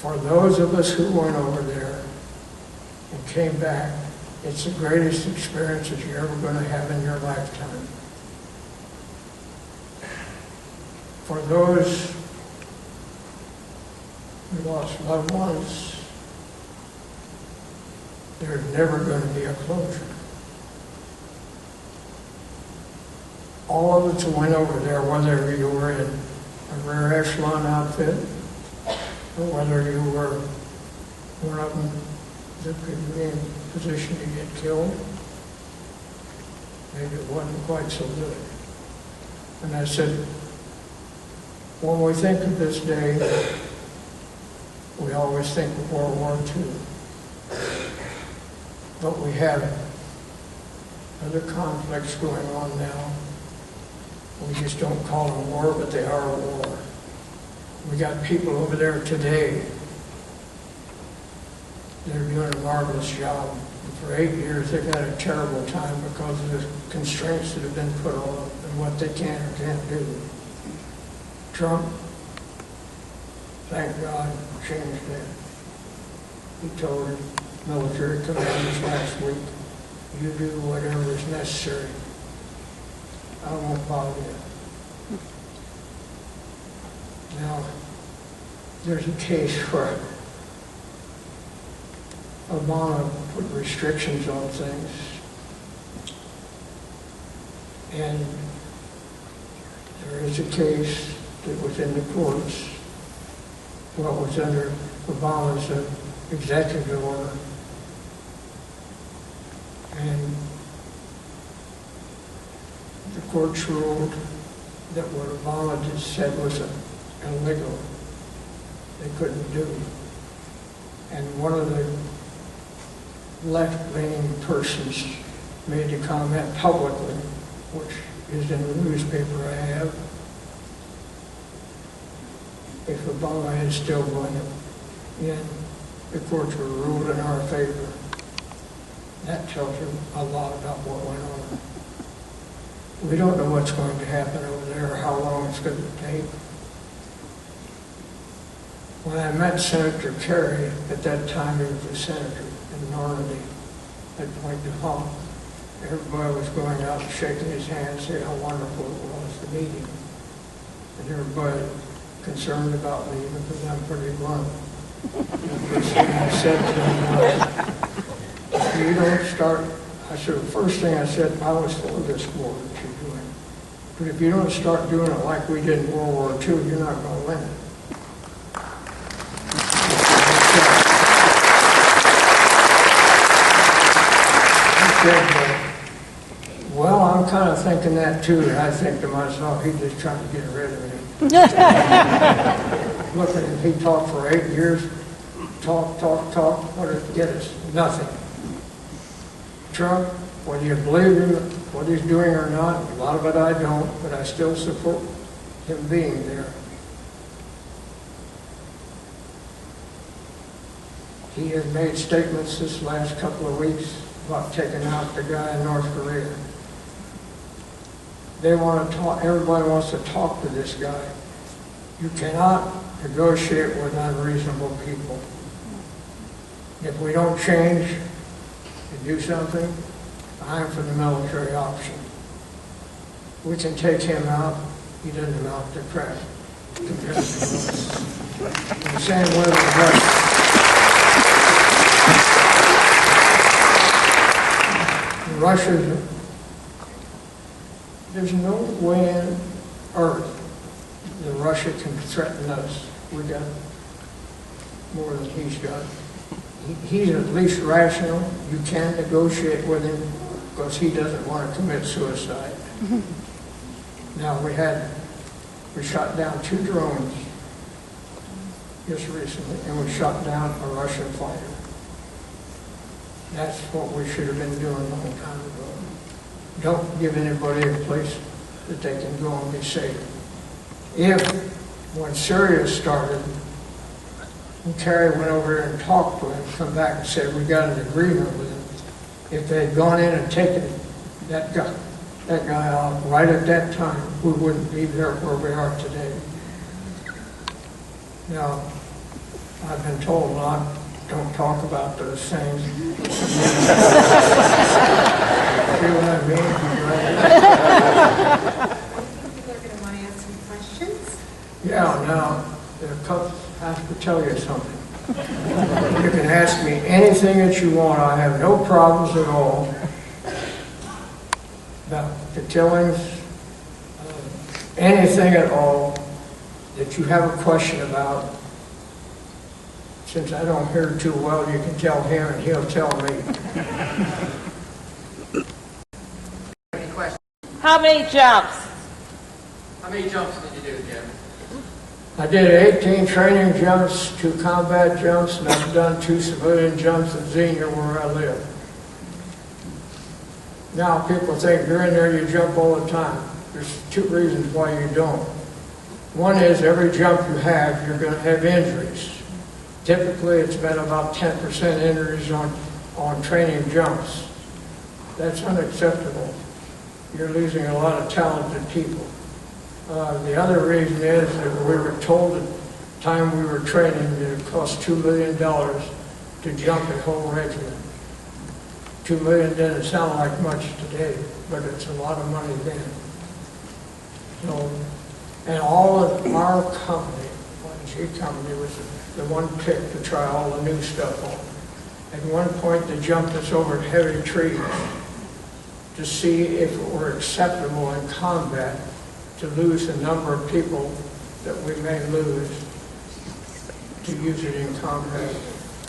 for those of us who went over there and came back, it's the greatest experiences you're ever going to have in your lifetime. For those who lost loved ones, there's never going to be a closure. All of us who went over there, whether you were in a rare echelon outfit, or whether you were one of them that could be in a position to get killed, maybe it wasn't quite so good. And I said, when we think of this day, we always think of World War II. But we have other conflicts going on now. We just don't call them war, but they are a war. We got people over there today that are doing a marvelous job. And for 8 years, they've had a terrible time because of the constraints that have been put on them and what they can or can't do. Trump, thank God, changed that. He told military commanders last week, you do whatever is necessary. I won't bother you. Now, there's a case where Obama put restrictions on things, and there is a case that was in the courts, what was under Obama's executive order, and the courts ruled that what Obama just said was illegal. They couldn't do. And one of the left-leaning persons made a comment publicly, which is in the newspaper I have. If Obama had still won in, the courts were ruled in our favor. That tells you a lot about what went on. We don't know what's going to happen over there or how long it's going to take. When I met Senator Kerry, at that time he was a senator in Normandy at Point du Hoc, everybody was going out and shaking his hand, saying how wonderful it was, the meeting. And everybody concerned about me because I'm pretty blunt. The first thing I said to him, if you don't start, I said, the first thing I said, I was for this war that you're doing. But if you don't start doing it like we did in World War II, you're not going to win it. Well, I'm kind of thinking that too, and I think to myself, he's just trying to get rid of me. Look at him, he talked for 8 years, talk, what did it get us? Nothing. Trump, whether you believe in what he's doing or not, a lot of it I don't, but I still support him being there. He has made statements this last couple of weeks about taking out the guy in North Korea. They want to talk, everybody wants to talk to this guy. You cannot negotiate with unreasonable people. If we don't change and do something, I'm for the military option. We can take him out, he doesn't amount to crap compared to us. The same way with Russia. Russia, there's no way on earth that Russia can threaten us. We got more than he's got. He's at least rational. You can negotiate with him because he doesn't want to commit suicide. Now we shot down 2 drones just recently, and we shot down a Russian fighter. That's what we should have been doing a long time ago. Don't give anybody a place that they can go and be safe. When Syria started, and Kerry went over there and talked to him, come back and said, we got an agreement with him. If they had gone in and taken that guy out right at that time, we wouldn't be there where we are today. Now, I've been told don't talk about those things. See what I mean? People are going to want to ask some questions. Yeah, now, the cops have to tell you something. You can ask me anything that you want. I have no problems at all about the killings, anything at all that you have a question about. Since I don't hear too well, you can tell him and he'll tell me. Any questions? How many jumps? How many jumps did you do, Jim? I did 18 training jumps, 2 combat jumps, and I've done 2 civilian jumps at Xenia where I live. Now people think you're in there, you jump all the time. There's 2 reasons why you don't. One is every jump you have, you're going to have injuries. Typically, it's been about 10% injuries on training jumps. That's unacceptable. You're losing a lot of talented people. The other reason is that we were told at the time we were training that it cost $2 million to jump a whole regiment. $2 million doesn't sound like much today, but it's a lot of money then. So, and all of our company, YG company, was the one picked to try all the new stuff on. At one point, they jumped us over heavy trees to see if it were acceptable in combat to lose the number of people that we may lose to use it in combat.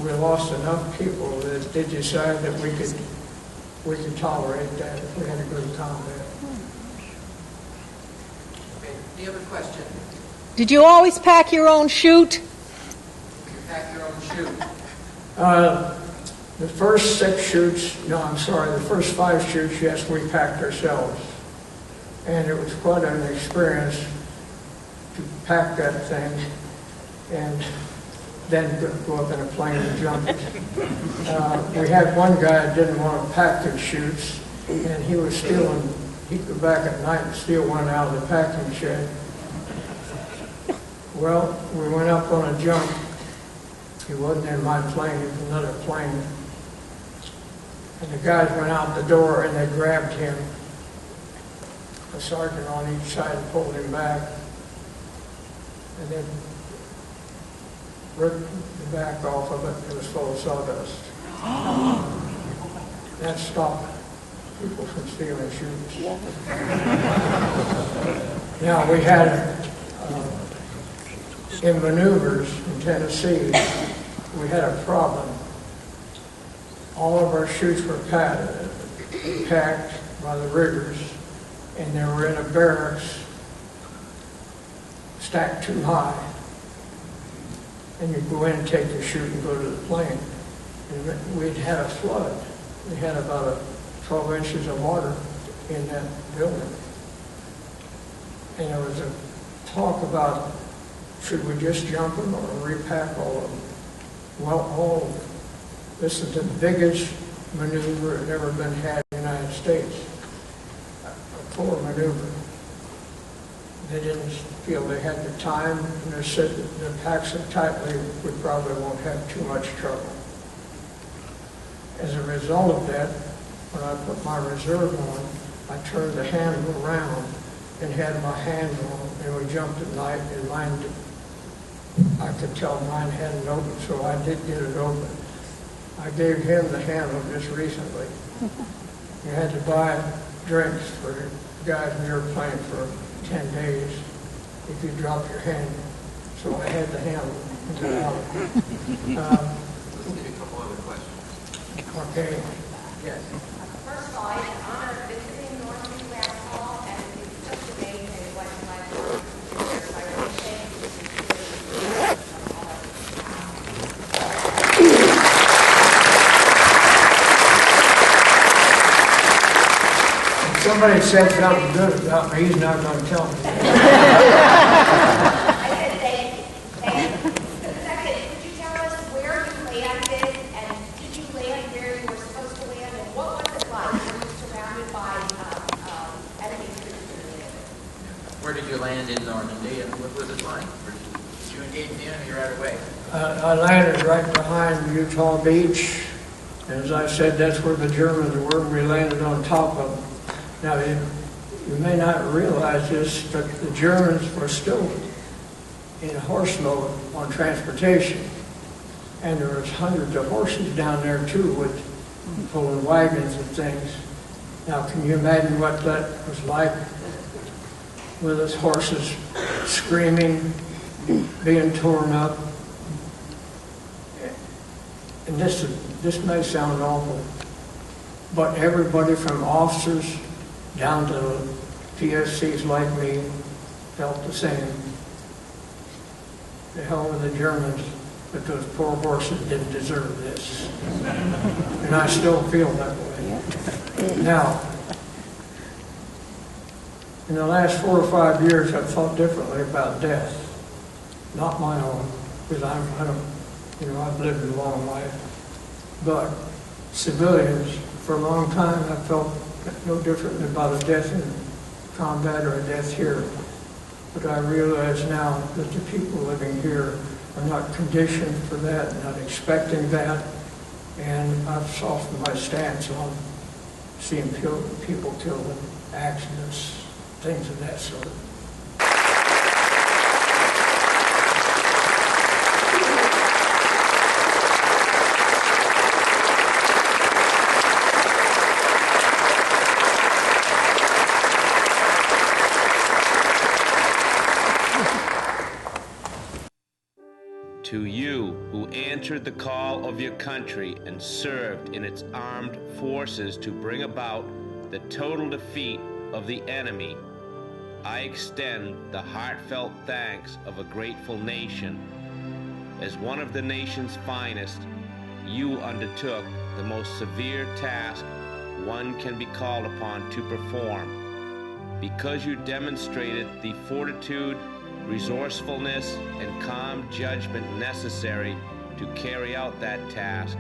We lost enough people that they decided that we could tolerate that if we had a good combat. Okay. Any other question? Did you always pack your own chute? You pack your own shoe. The first 6 chutes, the first 5 chutes, yes, we packed ourselves. And it was quite an experience to pack that thing and then go up in a plane and jump it. We had one guy that didn't want to pack his chutes, and he was stealing. He'd go back at night and steal one out of the packing shed. Well, we went up on a jump. He wasn't in my plane, it was another plane. And the guys went out the door and they grabbed him. A sergeant on each side pulled him back and then ripped the back off of it. It was full of sawdust. That stopped people from stealing shoes. Now we had, in maneuvers in Tennessee, we had a problem. All of our chutes were packed by the riggers, and they were in a barracks stacked too high. And you'd go in and take your chute and go to the plane. And we'd had a flood. We had about 12 inches of water in that building. And there was a talk about, should we just jump them or repack all of them? Well, this is the biggest maneuver that ever been had in the United States. A core maneuver. They didn't feel they had the time, and they said that they're packed so tightly, we probably won't have too much trouble. As a result of that, when I put my reserve on, I turned the handle around and had my hand on, and we jumped at night, and mine did. I could tell mine hadn't opened, so I did get it open. I gave him the handle just recently. You had to buy drinks for the guys in the airplane for 10 days if you drop your handle. So I had the handle and got out. Let's give you a couple other questions. Okay. Yes. First of all, I had the honor of visiting Normandy last fall, and it's just amazing what you might learn. I really think If somebody said something good about me, he's not going to tell me. I said thank you. Second, could you tell us where you landed, and did you land where you were supposed to land, and what was it like? Were you surrounded by enemy troops? Where did you land in Normandy, and what was it like? Did you engage the enemy right away? I landed right behind Utah Beach. As I said, that's where the Germans were. We landed on top of them. Now, you may not realize this, but the Germans were still in horse mode on transportation. And there was hundreds of horses down there too, with pulling wagons and things. Now, can you imagine what that was like with those horses screaming, being torn up? And this may sound awful, but everybody from officers down to PSCs like me felt the same. The hell with the Germans, but those poor horses didn't deserve this. And I still feel that way. Now, in the last 4 or 5 years, I've thought differently about death. Not my own, because I've lived a long life. But civilians, for a long time, I've felt no different about a death in combat or a death here. But I realize now that the people living here are not conditioned for that, not expecting that, and I've softened my stance on seeing people killed in accidents, things of that sort. To you who answered the call of your country and served in its armed forces to bring about the total defeat of the enemy, I extend the heartfelt thanks of a grateful nation. As one of the nation's finest, you undertook the most severe task one can be called upon to perform, because you demonstrated the fortitude, resourcefulness, and calm judgment necessary to carry out that task.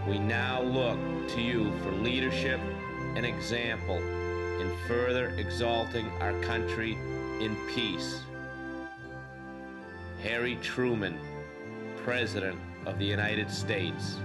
We now look to you for leadership and example in further exalting our country in peace. Harry Truman, President of the United States.